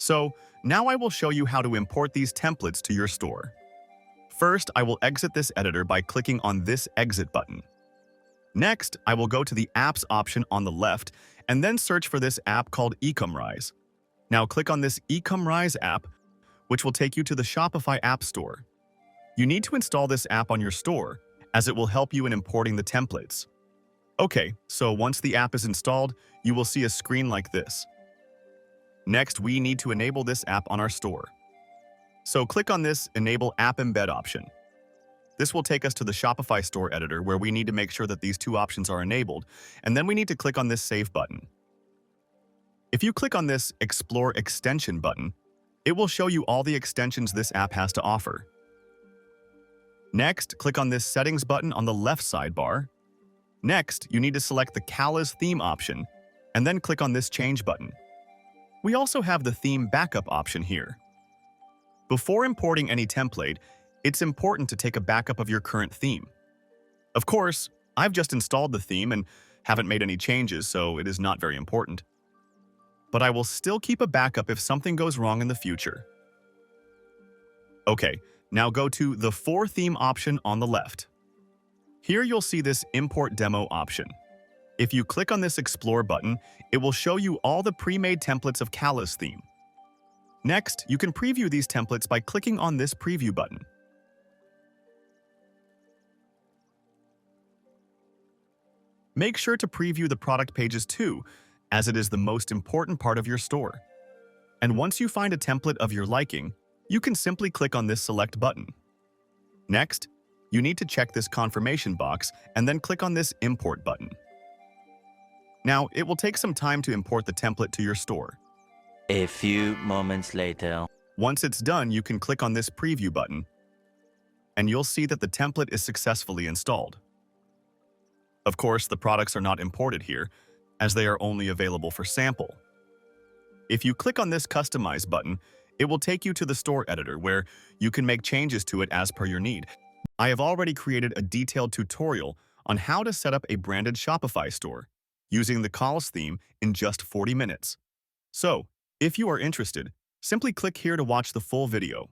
So now I will show you how to import these templates to your store. First, I will exit this editor by clicking on this Exit button. Next, I will go to the Apps option on the left and then search for this app called Ecomrise. Now click on this Ecomrise app, which will take you to the Shopify App Store. You need to install this app on your store, as it will help you in importing the templates. Okay, so once the app is installed, you will see a screen like this. Next, we need to enable this app on our store. So click on this Enable App Embed option. This will take us to the Shopify store editor where we need to make sure that these two options are enabled, and then we need to click on this Save button. If you click on this Explore Extension button, it will show you all the extensions this app has to offer. Next, click on this Settings button on the left sidebar. Next, you need to select the Kalles theme option, and then click on this Change button. We also have the Theme Backup option here. Before importing any template, it's important to take a backup of your current theme. Of course, I've just installed the theme and haven't made any changes, so it is not very important. But I will still keep a backup if something goes wrong in the future. Okay, now go to the For Theme option on the left. Here you'll see this Import Demo option. If you click on this Explore button, it will show you all the pre-made templates of Kalles theme. Next, you can preview these templates by clicking on this Preview button. Make sure to preview the product pages too, as it is the most important part of your store. And once you find a template of your liking, you can simply click on this Select button. Next, you need to check this confirmation box and then click on this Import button. Now, it will take some time to import the template to your store. A few moments later. Once it's done, you can click on this Preview button, and you'll see that the template is successfully installed. Of course, the products are not imported here, as they are only available for sample. If you click on this Customize button, it will take you to the store editor where you can make changes to it as per your need. I have already created a detailed tutorial on how to set up a branded Shopify store using the Kalles theme in just 40 minutes. So, if you are interested, simply click here to watch the full video.